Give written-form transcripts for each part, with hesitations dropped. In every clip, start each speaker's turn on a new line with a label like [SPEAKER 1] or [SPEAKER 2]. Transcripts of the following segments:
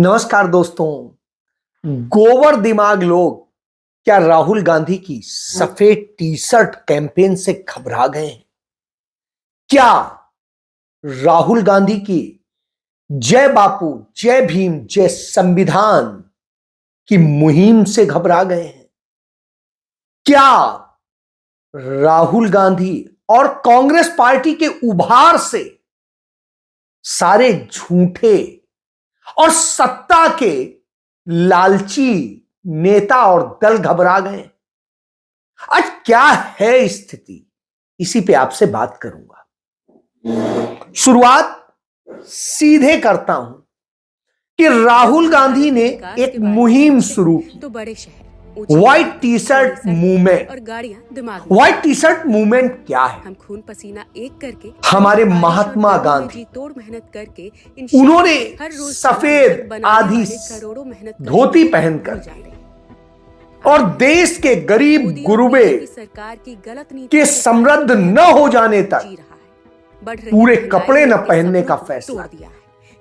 [SPEAKER 1] नमस्कार दोस्तों। गोबर दिमाग लोग क्या राहुल गांधी की सफेद टी शर्ट कैंपेन से घबरा गए हैं? क्या राहुल गांधी की जय बापू जय भीम जय संविधान की मुहिम से घबरा गए हैं? क्या राहुल गांधी और कांग्रेस पार्टी के उभार से सारे झूठे और सत्ता के लालची नेता और दल घबरा गए? आज क्या है स्थिति, इसी पे आपसे बात करूंगा। शुरुआत सीधे करता हूं कि राहुल गांधी ने एक मुहिम शुरू की,
[SPEAKER 2] तो बड़े शहर,
[SPEAKER 1] व्हाइट टी शर्ट मूवमेंट।
[SPEAKER 2] और गाड़ियां दिमाग।
[SPEAKER 1] व्हाइट टी शर्ट मूवमेंट क्या है?
[SPEAKER 2] हम खून पसीना एक करके
[SPEAKER 1] हमारे महात्मा गांधी
[SPEAKER 2] तोड़ मेहनत करके
[SPEAKER 1] उन्होंने
[SPEAKER 2] हर रोज
[SPEAKER 1] सफेद आधी
[SPEAKER 2] करोड़ों मेहनत
[SPEAKER 1] धोती पहनकर और देश के गरीब गुरुबे
[SPEAKER 2] सरकार की गलत नीति
[SPEAKER 1] के समृद्ध न हो जाने तक पूरे कपड़े न पहनने का फैसला किया।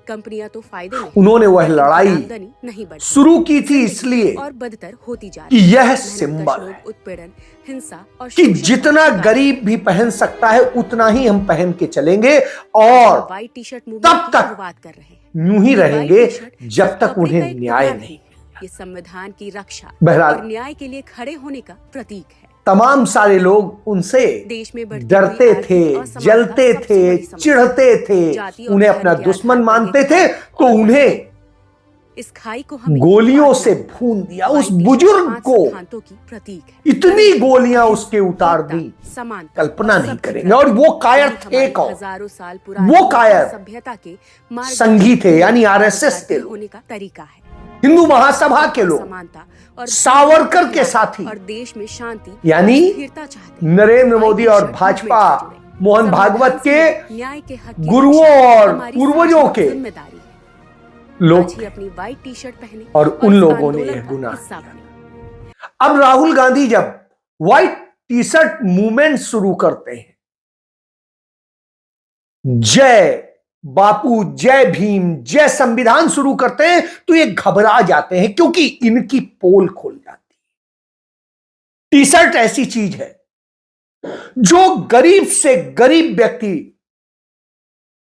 [SPEAKER 2] कंपनियां तो फायदे में,
[SPEAKER 1] उन्होंने वह लड़ाई
[SPEAKER 2] नहीं
[SPEAKER 1] शुरू की थी इसलिए
[SPEAKER 2] और बदतर होती जा
[SPEAKER 1] कि
[SPEAKER 2] रही है।
[SPEAKER 1] यह सिंबल है
[SPEAKER 2] उत्पीड़न, हिंसा और
[SPEAKER 1] कि जितना गरीब भी पहन सकता है उतना ही हम पहन के चलेंगे और
[SPEAKER 2] व्हाइट टी शर्ट
[SPEAKER 1] तब तक
[SPEAKER 2] शुरुआत कर रहे हैं।
[SPEAKER 1] यूं ही रहेंगे जब तक उन्हें न्याय नहीं।
[SPEAKER 2] ये संविधान की रक्षा
[SPEAKER 1] बहरहाल
[SPEAKER 2] और न्याय के लिए खड़े होने का प्रतीक है।
[SPEAKER 1] तमाम सारे लोग उनसे
[SPEAKER 2] देश में
[SPEAKER 1] डरते थे, जलते थे, चिढ़ते थे, उन्हें अपना दुश्मन मानते थे, तो उन्हें
[SPEAKER 2] इस खाई को हम
[SPEAKER 1] गोलियों से भून दिया। उस बुजुर्ग को
[SPEAKER 2] की प्रतीक है।
[SPEAKER 1] इतनी गोलियां उसके उतार दी, कल्पना नहीं करेंगे। और वो कायर थे कौन?
[SPEAKER 2] हजारों साल पुरानी
[SPEAKER 1] वो कायर
[SPEAKER 2] सभ्यता के
[SPEAKER 1] संघी थे, यानी आरएसएस के लोग,
[SPEAKER 2] होने का तरीका है।
[SPEAKER 1] हिंदू महासभा के लोग,
[SPEAKER 2] समानता और
[SPEAKER 1] सावरकर के साथी,
[SPEAKER 2] और देश में शांति
[SPEAKER 1] यानी
[SPEAKER 2] स्थिरता चाहते
[SPEAKER 1] नरेंद्र मोदी और भाजपा मोहन भागवत के
[SPEAKER 2] न्याय के हक
[SPEAKER 1] गुरुओं और पूर्वजों के
[SPEAKER 2] जिम्मेदारी
[SPEAKER 1] लोग
[SPEAKER 2] ही अपनी व्हाइट टी शर्ट पहने
[SPEAKER 1] और उन लोगों ने यह गुनाह किया। अब राहुल गांधी जब व्हाइट टी शर्ट मूवमेंट शुरू करते हैं, जय बापू जय भीम जय संविधान शुरू करते हैं, तो ये घबरा जाते हैं क्योंकि इनकी पोल खुल जाती है। टी शर्ट ऐसी चीज है जो गरीब से गरीब व्यक्ति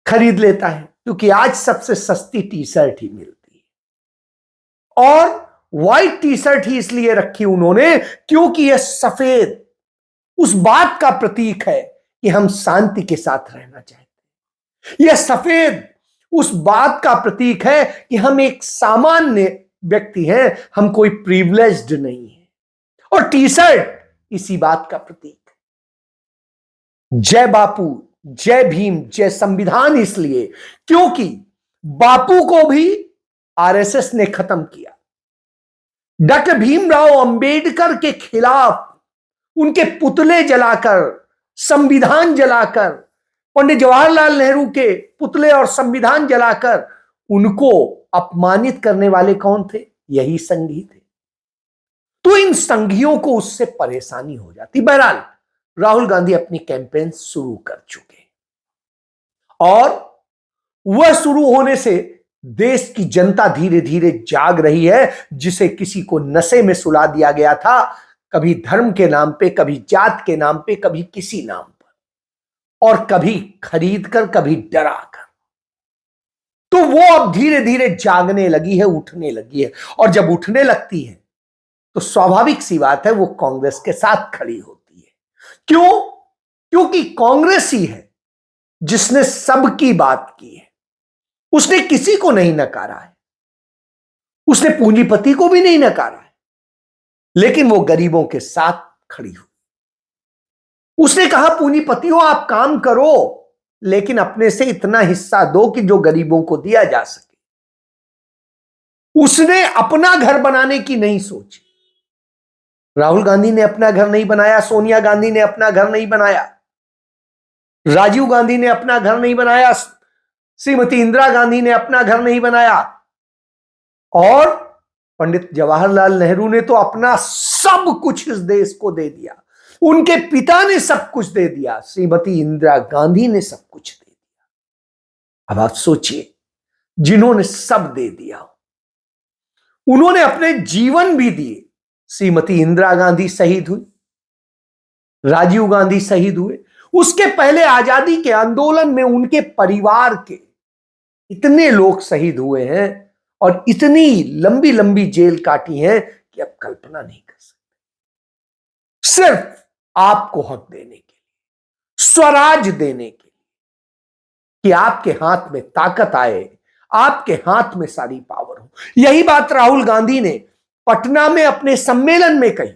[SPEAKER 1] खरीद लेता है, क्योंकि आज सबसे सस्ती टी शर्ट ही मिलती है। और व्हाइट टी शर्ट ही इसलिए रखी उन्होंने क्योंकि यह सफेद उस बात का प्रतीक है कि हम शांति के साथ रहना चाहते हैं। यह सफेद उस बात का प्रतीक है कि हम एक सामान्य व्यक्ति हैं, हम कोई प्रिविलेज्ड नहीं है। और टी शर्ट इसी बात का प्रतीक है। जय बापू जय भीम जय संविधान इसलिए क्योंकि बापू को भी आरएसएस ने खत्म किया। डॉक्टर भीमराव अंबेडकर के खिलाफ उनके पुतले जलाकर, संविधान जलाकर, पंडित जवाहरलाल नेहरू के पुतले और संविधान जलाकर उनको अपमानित करने वाले कौन थे? यही संघी थे। तो इन संघियों को उससे परेशानी हो जाती। बहरहाल राहुल गांधी अपनी कैंपेन शुरू कर चुके और वह शुरू होने से देश की जनता धीरे धीरे जाग रही है, जिसे किसी को नशे में सुला दिया गया था, कभी धर्म के नाम पे, कभी जात के नाम पे, कभी किसी नाम पर, और कभी खरीद कर, कभी डरा कर। तो वो अब धीरे धीरे जागने लगी है, उठने लगी है। और जब उठने लगती है तो स्वाभाविक सी बात है वो कांग्रेस के साथ खड़ी होती है। क्यों? क्योंकि कांग्रेस ही है जिसने सबकी बात की है। उसने किसी को नहीं नकारा है, उसने पूंजीपति को भी नहीं नकारा है, लेकिन वो गरीबों के साथ खड़ी हुई। उसने कहा पूंजीपतियों आप काम करो, लेकिन अपने से इतना हिस्सा दो कि जो गरीबों को दिया जा सके। उसने अपना घर बनाने की नहीं सोची। राहुल गांधी ने अपना घर नहीं बनाया, सोनिया गांधी ने अपना घर नहीं बनाया, राजीव गांधी ने अपना घर नहीं बनाया, श्रीमती इंदिरा गांधी ने अपना घर नहीं बनाया, और पंडित जवाहरलाल नेहरू ने तो अपना सब कुछ इस देश को दे दिया। उनके पिता ने सब कुछ दे दिया, श्रीमती इंदिरा गांधी ने सब कुछ दे दिया। अब आप सोचिए, जिन्होंने सब दे दिया उन्होंने अपने जीवन भी दिए। श्रीमती इंदिरा गांधी शहीद हुई, राजीव गांधी शहीद हुए, उसके पहले आजादी के आंदोलन में उनके परिवार के इतने लोग शहीद हुए हैं और इतनी लंबी लंबी जेल काटी है कि अब कल्पना नहीं कर सकते। सिर्फ आपको हक देने के लिए, स्वराज देने के लिए, कि आपके हाथ में ताकत आए, आपके हाथ में सारी पावर हो। यही बात राहुल गांधी ने पटना में अपने सम्मेलन में कही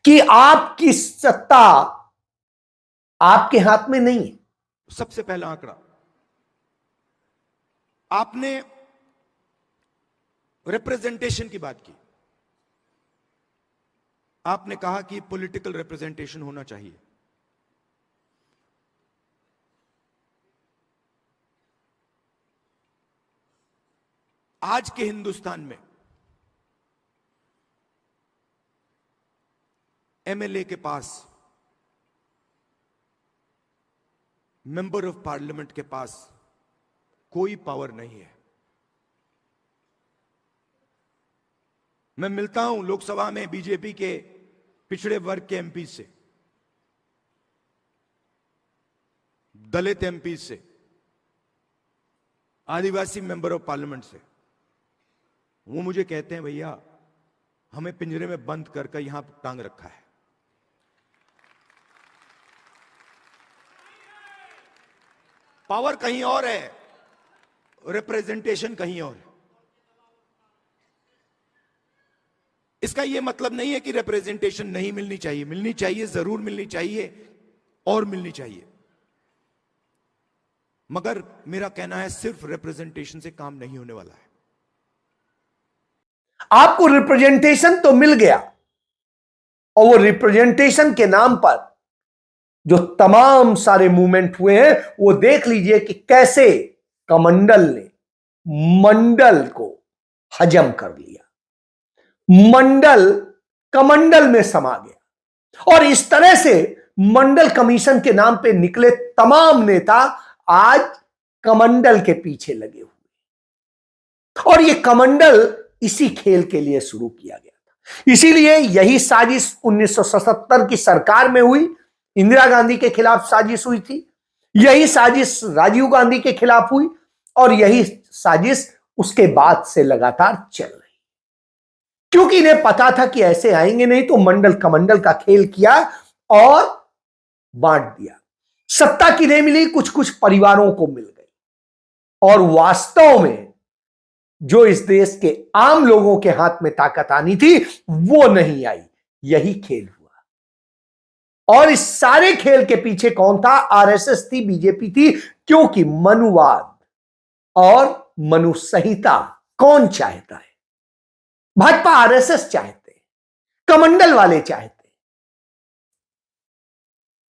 [SPEAKER 1] कि आपकी सत्ता आपके हाथ में नहीं है।
[SPEAKER 3] सबसे पहला आंकड़ा, आपने रिप्रेजेंटेशन की बात की। आपने कहा कि पॉलिटिकल रिप्रेजेंटेशन होना चाहिए। आज के हिंदुस्तान में एमएलए के पास, मेंबर ऑफ पार्लियामेंट के पास कोई पावर नहीं है। मैं मिलता हूं लोकसभा में बीजेपी के पिछड़े वर्ग के एमपी से, दलित एमपी से, आदिवासी मेंबर ऑफ पार्लियामेंट से। वो मुझे कहते हैं, भैया हमें पिंजरे में बंद कर यहां टांग रखा है। पावर कहीं और है, रिप्रेजेंटेशन कहीं और है। इसका यह मतलब नहीं है कि रिप्रेजेंटेशन नहीं मिलनी चाहिए, मिलनी चाहिए, जरूर मिलनी चाहिए और मिलनी चाहिए। मगर मेरा कहना है सिर्फ रिप्रेजेंटेशन से काम नहीं होने वाला है।
[SPEAKER 1] आपको रिप्रेजेंटेशन तो मिल गया, और वो रिप्रेजेंटेशन के नाम पर जो तमाम सारे मूवमेंट हुए हैं, वो देख लीजिए कि कैसे कमंडल ने मंडल को हजम कर लिया। मंडल कमंडल में समा गया, और इस तरह से मंडल कमीशन के नाम पे निकले तमाम नेता आज कमंडल के पीछे लगे हुए। और ये कमंडल इसी खेल के लिए शुरू किया गया था। इसीलिए यही साजिश 1977 की सरकार में हुई, इंदिरा गांधी के खिलाफ साजिश हुई थी। यही साजिश राजीव गांधी के खिलाफ हुई, और यही साजिश उसके बाद से लगातार चल रही, क्योंकि इन्हें पता था कि ऐसे आएंगे नहीं, तो मंडल कमंडल का खेल किया और बांट दिया। सत्ता किन्हें मिली? कुछ कुछ परिवारों को मिल गई, और वास्तव में जो इस देश के आम लोगों के हाथ में ताकत आनी थी, वो नहीं आई। यही खेल हुआ, और इस सारे खेल के पीछे कौन था? आरएसएस थी, बीजेपी थी। क्योंकि मनुवाद और मनु संहिता कौन चाहता है? भाजपा आरएसएस चाहते, कमंडल वाले चाहते।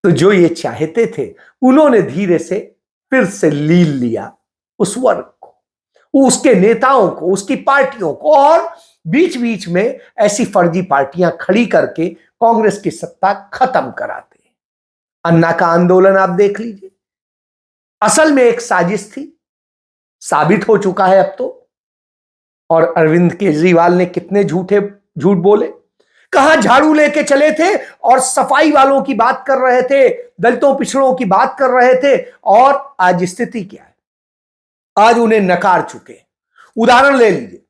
[SPEAKER 1] तो जो ये चाहते थे, उन्होंने धीरे से फिर से लील लिया उस वर्ग को, उसके नेताओं को, उसकी पार्टियों को, और बीच बीच में ऐसी फर्जी पार्टियां खड़ी करके कांग्रेस की सत्ता खत्म कराते। अन्ना का आंदोलन आप देख लीजिए, असल में एक साजिश थी, साबित हो चुका है अब तो। और अरविंद केजरीवाल ने कितने झूठ बोले। कहां झाड़ू लेके चले थे और सफाई वालों की बात कर रहे थे, दलितों पिछड़ों की बात कर रहे थे, और आज स्थिति क्या है? आज उन्हें नकार चुके। उदाहरण ले लीजिए,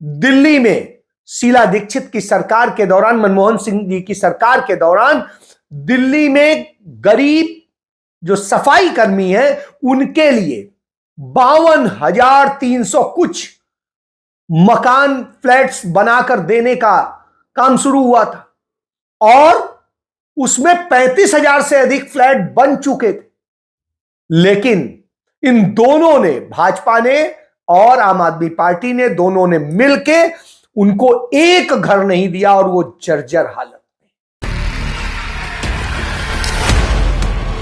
[SPEAKER 1] दिल्ली में शीला दीक्षित की सरकार के दौरान, मनमोहन सिंह जी की सरकार के दौरान, दिल्ली में गरीब जो सफाई कर्मी है, उनके लिए 52,300 कुछ मकान, फ्लैट्स बनाकर देने का काम शुरू हुआ था, और उसमें 35,000 से अधिक फ्लैट बन चुके थे। लेकिन इन दोनों ने, भाजपा ने और आम आदमी पार्टी ने, दोनों ने मिलके उनको एक घर नहीं दिया, और वो जर्जर हालत में।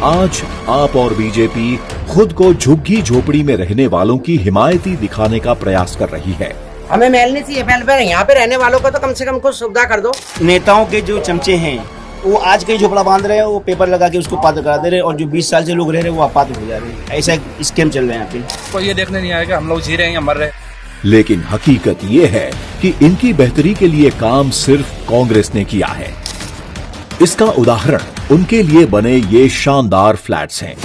[SPEAKER 4] आज आप और बीजेपी खुद को झुग्गी झोपड़ी में रहने वालों की हिमायती दिखाने का प्रयास कर रही है।
[SPEAKER 5] हमें महल नहीं चाहिए, पहले पर यहाँ पे रहने वालों को तो कम से कम कुछ सुविधा कर दो।
[SPEAKER 6] नेताओं के जो चमचे हैं, वो आज कहीं झोपड़ा बांध रहे हैं, वो पेपर लगा के उसको पात्र करा दे रहे हैं, और जो 20 साल से लोग रह रहे हैं वो अपात्र हो जा रहे हैं। ऐसा स्कैम चल रहे हैं यहाँ पे।
[SPEAKER 7] कोई ये देखने नहीं आएगा हम लोग जी रहे हैं या मर रहे हैं।
[SPEAKER 4] लेकिन हकीकत ये है कि इनकी बेहतरी के लिए काम सिर्फ कांग्रेस ने किया है। इसका उदाहरण उनके लिए बने ये शानदार फ्लैट्स हैं।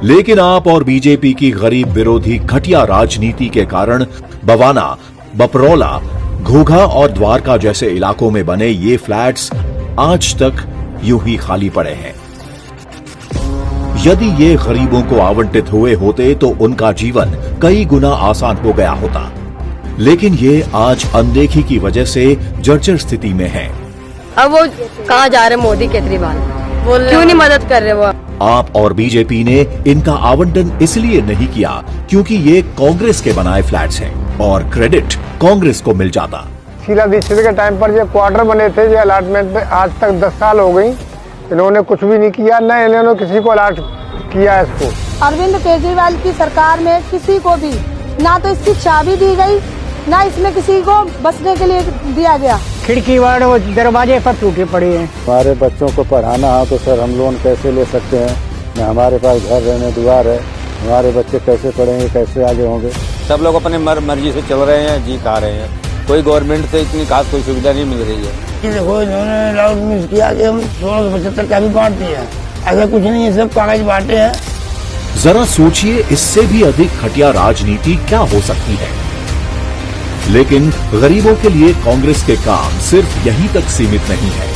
[SPEAKER 4] लेकिन आप और बीजेपी की गरीब विरोधी घटिया राजनीति के कारण बवाना, बपरौला, घोघा और द्वारका जैसे इलाकों में बने ये फ्लैट्स आज तक यूं ही खाली पड़े हैं। यदि ये गरीबों को आवंटित हुए होते तो उनका जीवन कई गुना आसान हो गया होता, लेकिन ये आज अनदेखी की वजह से जर्जर स्थिति में है।
[SPEAKER 7] अब वो कहाँ जा रहे मोदी केजरीवाल, क्यों नहीं मदद कर रहे वो?
[SPEAKER 4] आप और बीजेपी ने इनका आवंटन इसलिए नहीं किया क्योंकि ये कांग्रेस के बनाए फ्लैट्स हैं और क्रेडिट कांग्रेस को मिल जाता।
[SPEAKER 8] शीला दीक्षित के टाइम पर जो क्वार्टर बने थे जो अलॉटमेंट में, आज तक 10 साल हो गई, इन्होंने कुछ भी नहीं किया, न इन्होंने किसी को अलॉट किया इसको।
[SPEAKER 9] अरविंद केजरीवाल की सरकार में किसी को भी ना तो इसकी चाबी दी गई, ना इसमें किसी को बसने के लिए दिया गया।
[SPEAKER 10] खिड़की वाड़ वो दरवाजे पर टूटे पड़े हैं।
[SPEAKER 11] हमारे बच्चों को पढ़ाना है तो सर हम लोन कैसे ले सकते हैं? न हमारे पास घर रहने द्वार है, हमारे बच्चे कैसे पढ़ेंगे, कैसे आगे होंगे?
[SPEAKER 12] सब लोग अपने मर्जी से चल रहे हैं, जी खा रहे हैं। कोई गवर्नमेंट से इतनी खास कोई सुविधा नहीं मिल रही है।
[SPEAKER 13] देखो इन्होंने अनाउंसमेंट किया कि हम 1675 का भी बांटते हैं, ऐसा कुछ नहीं है, सब कागज बांटे हैं।
[SPEAKER 4] जरा सोचिए, इससे भी अधिक घटिया राजनीति क्या हो सकती है? लेकिन गरीबों के लिए कांग्रेस के काम सिर्फ यहीं तक सीमित नहीं है।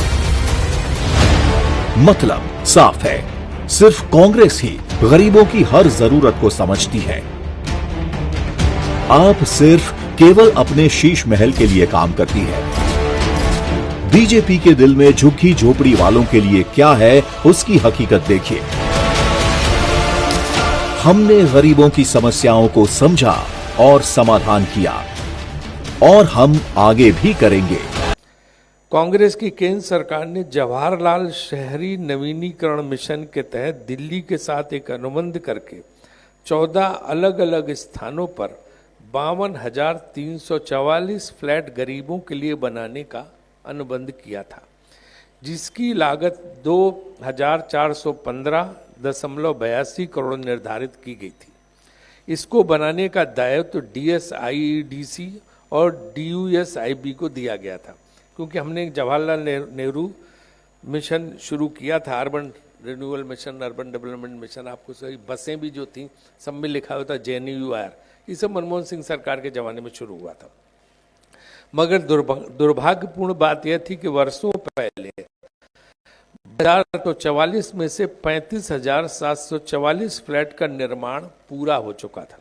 [SPEAKER 4] मतलब साफ है, सिर्फ कांग्रेस ही गरीबों की हर जरूरत को समझती है। आप सिर्फ केवल अपने शीश महल के लिए काम करती है। बीजेपी के दिल में झुग्गी झोपड़ी वालों के लिए क्या है, उसकी हकीकत देखिए। हमने गरीबों की समस्याओं को समझा और समाधान किया, और हम आगे भी करेंगे।
[SPEAKER 14] कांग्रेस की केंद्र सरकार ने जवाहरलाल शहरी नवीनीकरण मिशन के तहत दिल्ली के साथ एक अनुबंध करके 14 अलग अलग स्थानों पर 52,344 फ्लैट गरीबों के लिए बनाने का अनुबंध किया था, जिसकी लागत 2,415.82 करोड़ निर्धारित की गई थी। इसको बनाने का दायित्व DSIEDC और DUSIB को दिया गया था, क्योंकि हमने जवाहरलाल नेहरू मिशन शुरू किया था, urban renewal mission, urban development mission. आपको सही बसें भी जो थी सब में लिखा हुआ था JNUR, ये सब मनमोहन सिंह सरकार के ज़माने में शुरू हुआ था। मगर दुर्भाग्यपूर्ण बात यह थी कि वर्षों पहले 1944 में से 35,744 फ्लैट का निर्माण पूरा हो चुका था,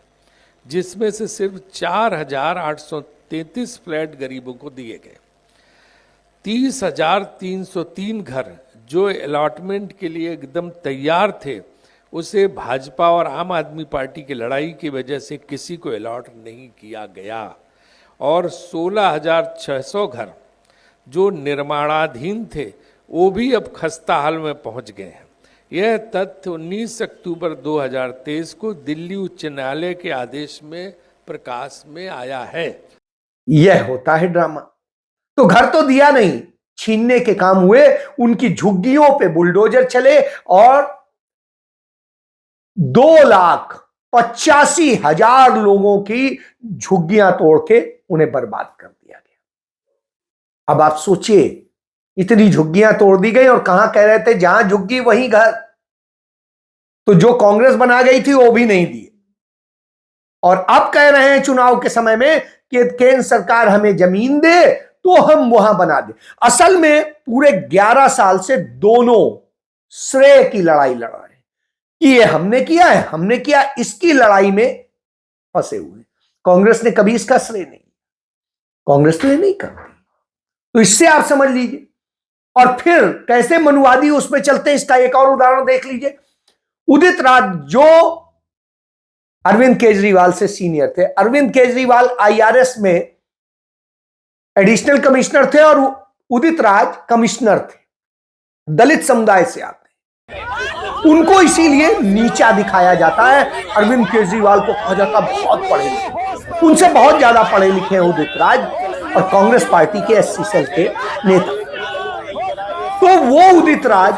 [SPEAKER 14] जिसमें से सिर्फ 4,833 फ्लैट गरीबों को दिए गए। 30,303 घर जो अलॉटमेंट के लिए एकदम तैयार थे, उसे भाजपा और आम आदमी पार्टी की लड़ाई की वजह से किसी को अलॉट नहीं किया गया, और 16,600 घर जो निर्माणाधीन थे वो भी अब खस्ता हाल में पहुंच गए हैं। यह तथ्य 19 अक्टूबर 2023 को दिल्ली उच्च न्यायालय के आदेश में प्रकाश में आया है।
[SPEAKER 1] यह होता है ड्रामा। तो घर तो दिया नहीं, छीनने के काम हुए, उनकी झुग्गियों पे बुलडोजर चले और 2,85,000 लोगों की झुग्गियां तोड़ के उन्हें बर्बाद कर दिया गया। अब आप सोचिए, इतनी झुग्गियां तोड़ दी गई, और कहां कह रहे थे जहां झुग्गी वहीं घर। तो जो कांग्रेस बना गई थी वो भी नहीं दिए, और अब कह रहे हैं चुनाव के समय में कि केंद्र सरकार हमें जमीन दे तो हम वहां बना दे। असल में पूरे 11 साल से दोनों श्रेय की लड़ाई लड़ रहे हैं कि ये हमने किया है, हमने किया, इसकी लड़ाई में फंसे हुए। कांग्रेस ने कभी इसका श्रेय नहीं, कांग्रेस तो ये नहीं करती। तो इससे आप समझ लीजिए। और फिर कैसे मनुवादी उसमें चलते हैं, इसका एक और उदाहरण देख लीजिए। उदित राज जो अरविंद केजरीवाल से सीनियर थे, अरविंद केजरीवाल IRS में एडिशनल कमिश्नर थे और उदित राज कमिश्नर थे, दलित समुदाय से आते हैं। उनको इसीलिए नीचा दिखाया जाता है। अरविंद केजरीवाल को कहा जाता बहुत पढ़े लिखे, उनसे बहुत ज्यादा पढ़े लिखे हैं उदित राज, और कांग्रेस पार्टी के SC सेल के नेता। तो वो उदित राज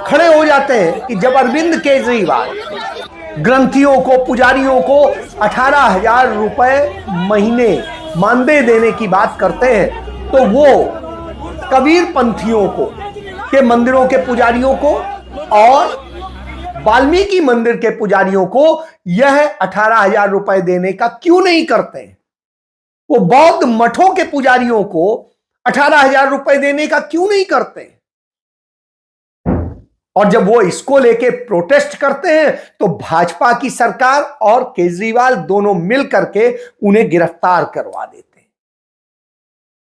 [SPEAKER 1] खड़े हो जाते हैं कि जब अरविंद केजरीवाल ग्रंथियों को, पुजारियों को 18,000 रुपए महीने मानदेय देने की बात करते हैं, तो वो कबीर पंथियों को के मंदिरों के पुजारियों को और वाल्मीकि मंदिर के पुजारियों को यह 18,000 रुपए देने का क्यों नहीं करते हैं? वो बौद्ध मठों के पुजारियों को 18,000 रुपए देने का क्यों नहीं करते हैं? और जब वो इसको लेके प्रोटेस्ट करते हैं तो भाजपा की सरकार और केजरीवाल दोनों मिल करके उन्हें गिरफ्तार करवा देते हैं।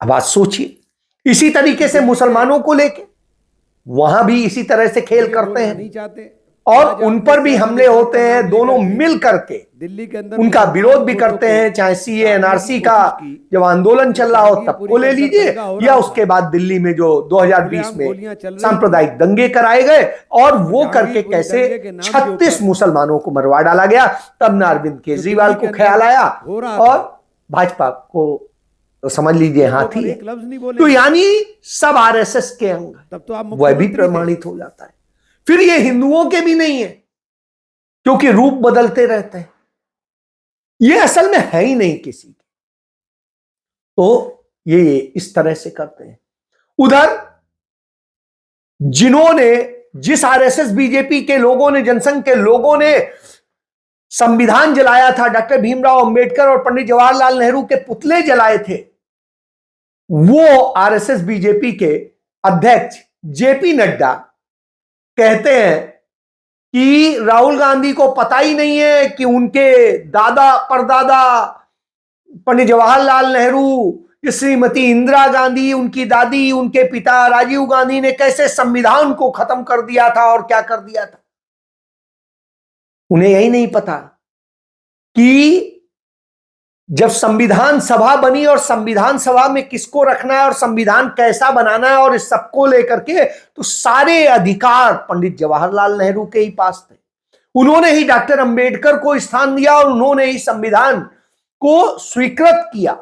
[SPEAKER 1] अब आज सोचिए, इसी तरीके से मुसलमानों को लेके वहां भी इसी तरह से खेल करते हैं और उन पर भी हमले होते हैं। दोनों मिल करके
[SPEAKER 15] दिल्ली के अंदर
[SPEAKER 1] उनका विरोध भी करते हैं, चाहे सीए एनआरसी का जब आंदोलन चल रहा हो तब को ले लीजिए, या उसके बाद दिल्ली में जो 2020 में सांप्रदायिक दंगे कराए गए और वो करके कैसे 36 मुसलमानों को मरवा डाला गया। तब न अरविंद केजरीवाल को ख्याल आया और भाजपा को तो समझ लीजिए हाथी है। तो यानी सब आरएसएस के अंग,
[SPEAKER 15] तब तो आप
[SPEAKER 1] वह भी प्रमाणित हो जाता है। फिर ये हिंदुओं के भी नहीं है, क्योंकि रूप बदलते रहते हैं, ये असल में है ही नहीं किसी के, तो ये इस तरह से करते हैं। उधर जिन्होंने, जिस आरएसएस बीजेपी के लोगों ने, जनसंघ के लोगों ने संविधान जलाया था, डॉक्टर भीमराव अंबेडकर और पंडित जवाहरलाल नेहरू के पुतले जलाए थे, वो आरएसएस बीजेपी के अध्यक्ष जेपी नड्डा कहते हैं कि राहुल गांधी को पता ही नहीं है कि उनके दादा परदादा पंडित जवाहरलाल नेहरू, श्रीमती इंदिरा गांधी, उनकी दादी, उनके पिता राजीव गांधी ने कैसे संविधान को खत्म कर दिया था और क्या कर दिया था। उन्हें यही नहीं पता कि जब संविधान सभा बनी और संविधान सभा में किसको रखना है और संविधान कैसा बनाना है और इस सबको लेकर के, तो सारे अधिकार पंडित जवाहरलाल नेहरू के ही पास थे। उन्होंने ही डॉक्टर अंबेडकर को स्थान दिया और उन्होंने ही संविधान को स्वीकृत किया।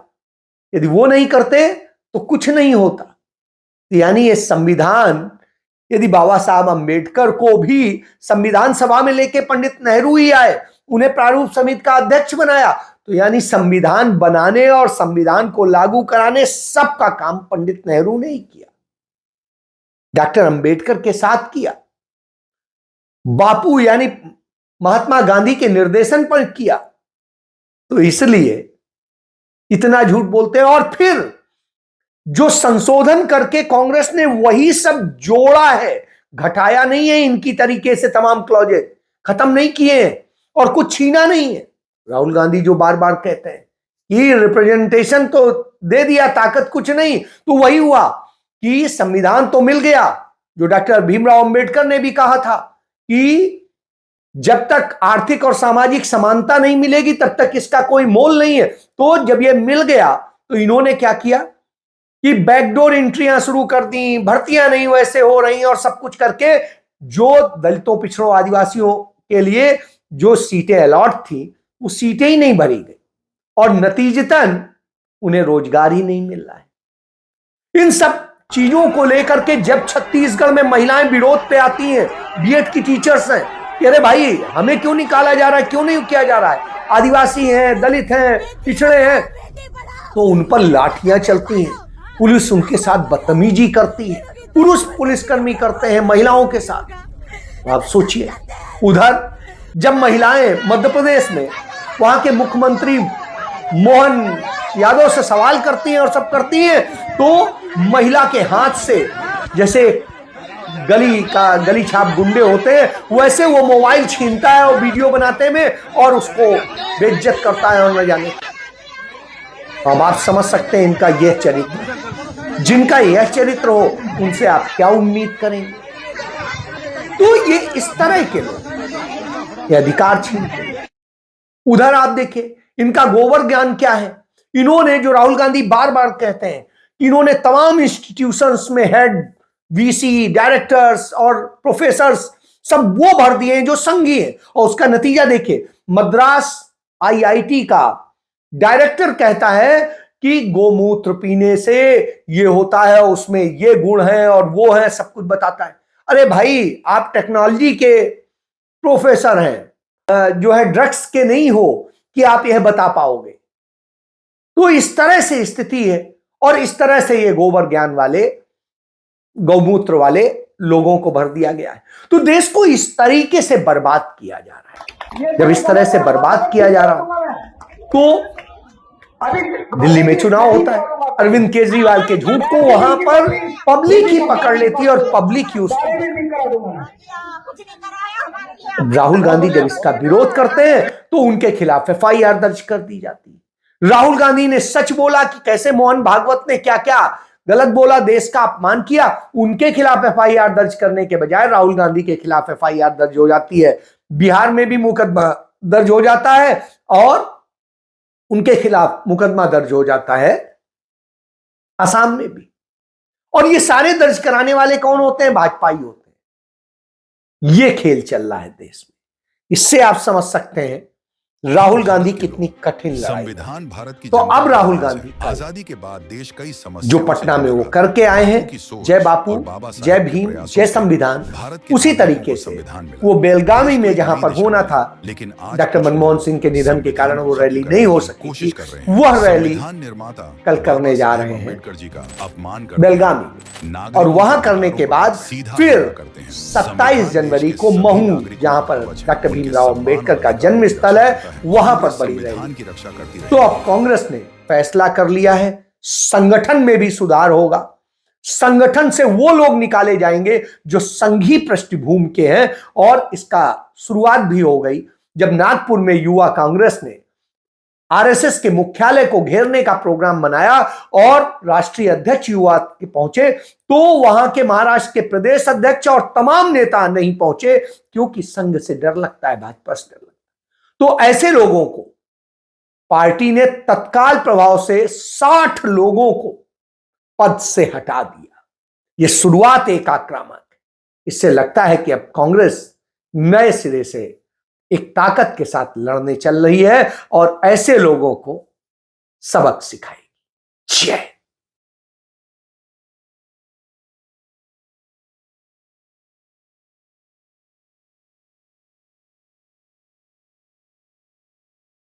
[SPEAKER 1] यदि वो नहीं करते तो कुछ नहीं होता। यानी ये संविधान, यदि बाबा साहब अंबेडकर को भी संविधान सभा में लेके पंडित नेहरू ही आए, उन्हें प्रारूप समिति का अध्यक्ष बनाया, तो यानी संविधान बनाने और संविधान को लागू कराने सब का काम पंडित नेहरू ने ही किया, डॉक्टर अंबेडकर के साथ किया, बापू यानी महात्मा गांधी के निर्देशन पर किया। तो इसलिए इतना झूठ बोलते हैं। और फिर जो संशोधन करके कांग्रेस ने वही सब जोड़ा है, घटाया नहीं है, इनकी तरीके से तमाम क्लॉजेज खत्म नहीं किए हैं और कुछ छीना नहीं है। राहुल गांधी जो बार बार कहते हैं कि रिप्रेजेंटेशन तो दे दिया, ताकत कुछ नहीं, तो वही हुआ कि संविधान तो मिल गया, जो डॉक्टर भीमराव अंबेडकर ने भी कहा था कि जब तक आर्थिक और सामाजिक समानता नहीं मिलेगी तब तक इसका कोई मोल नहीं है। तो जब ये मिल गया तो इन्होंने क्या किया कि बैकडोर एंट्रियां शुरू कर दी, भर्तियां नहीं वैसे हो रही और सब कुछ करके जो दलितों, पिछड़ों, आदिवासियों के लिए जो सीटें अलॉट थी वो सीटें ही नहीं भरी गई और नतीजतन उन्हें रोजगार ही नहीं मिल रहा है। इन सब चीजों को लेकर के जब छत्तीसगढ़ में महिलाएं विरोध पे आती हैं, बीएड की टीचर्स हैं, अरे भाई हमें क्यों निकाला जा रहा है, क्यों नहीं किया जा रहा है, आदिवासी हैं, दलित हैं, पिछड़े हैं, तो उन पर लाठियां चलती हैं, पुलिस उनके साथ बदतमीजी करती है, पुरुष पुलिसकर्मी करते हैं महिलाओं के साथ। आप सोचिए, उधर जब महिलाएं मध्य प्रदेश में वहां के मुख्यमंत्री मोहन यादव से सवाल करती हैं और सब करती हैं, तो महिला के हाथ से जैसे गली छाप गुंडे होते हैं वैसे वो मोबाइल छीनता है और वीडियो बनाते में और उसको बेइज्जत करता है और न जाने। अब आप समझ सकते हैं इनका यह चरित्र, जिनका यह चरित्र हो उनसे आप क्या उम्मीद करेंगे। तो ये इस तरह के लोग ये अधिकार छीनते हैं। उधर आप देखिए इनका गोबर ज्ञान क्या है। इन्होंने, जो राहुल गांधी बार बार कहते हैं, इन्होंने तमाम इंस्टीट्यूशंस में हेड, वीसी, डायरेक्टर्स और प्रोफेसर्स सब वो भर दिए हैं जो संघीय है। और उसका नतीजा देखिए, मद्रास आईआईटी का डायरेक्टर कहता है कि गोमूत्र पीने से ये होता है, उसमें ये गुण है और वो है, सब कुछ बताता है। अरे भाई, आप टेक्नोलॉजी के प्रोफेसर हैं, जो है ड्रग्स के नहीं हो कि आप यह बता पाओगे। तो इस तरह से स्थिति है और इस तरह से ये गोबर ज्ञान वाले, गौमूत्र वाले लोगों को भर दिया गया है। तो देश को इस तरीके से बर्बाद किया जा रहा है। जब इस तरह से बर्बाद किया जा रहा तो दिल्ली में चुनाव होता है, अरविंद केजरीवाल के झूठ को वहां पर पब्लिक ही पकड़ लेती है और पब्लिक ही उसको। राहुल गांधी जब इसका विरोध करते हैं तो उनके खिलाफ एफआईआर दर्ज कर दी जाती है। राहुल गांधी ने सच बोला कि कैसे मोहन भागवत ने क्या क्या गलत बोला, देश का अपमान किया, उनके खिलाफ एफआईआर दर्ज करने के बजाय राहुल गांधी के खिलाफ एफआईआर दर्ज हो जाती है। बिहार में भी मुकदमा दर्ज हो जाता है और उनके खिलाफ मुकदमा दर्ज हो जाता है असम में भी। और ये सारे दर्ज कराने वाले कौन होते हैं? भाजपा ही होते हैं। ये खेल चल रहा है देश में। इससे आप समझ सकते हैं राहुल गांधी कितनी कठिन लड़ाई।
[SPEAKER 15] संविधान भारत की
[SPEAKER 1] तो अब राहुल गांधी
[SPEAKER 15] आजादी के बाद देश कई समस्या
[SPEAKER 1] जो पटना में वो करके आए हैं, जय बापू, जय भीम, जय संविधान, उसी तरीके से वो बेलगावी में जहां पर होना था, लेकिन डॉक्टर मनमोहन सिंह के निधन के कारण वो रैली नहीं हो सकी थी, वह रैली कल करने जा रहे हैं बेलगावी। और वहां करने के बाद फिर 27 जनवरी को महू, जहां पर डॉक्टर भीमराव अंबेडकर का जन्म स्थल है, वहां पर बड़ी रैली। तो अब कांग्रेस ने फैसला कर लिया है, संगठन में भी सुधार होगा। संगठन से वो लोग निकाले जाएंगे जो संघी पृष्ठभूमि के हैं और इसका शुरुआत भी हो गई जब नागपुर में युवा कांग्रेस ने आरएसएस के मुख्यालय को घेरने का प्रोग्राम बनाया और राष्ट्रीय अध्यक्ष युवा के पहुंचे, तो वहां के महाराष्ट्र के प्रदेश अध्यक्ष और तमाम नेता नहीं पहुंचे क्योंकि संघ से डर लगता है, भाजपा से डर लगता है। तो ऐसे लोगों को पार्टी ने तत्काल प्रभाव से 60 लोगों को पद से हटा दिया। यह शुरुआत एक आक्रामक है। इससे लगता है कि अब कांग्रेस नए सिरे से एक ताकत के साथ लड़ने चल रही है और ऐसे लोगों को सबक सिखाएगी। जय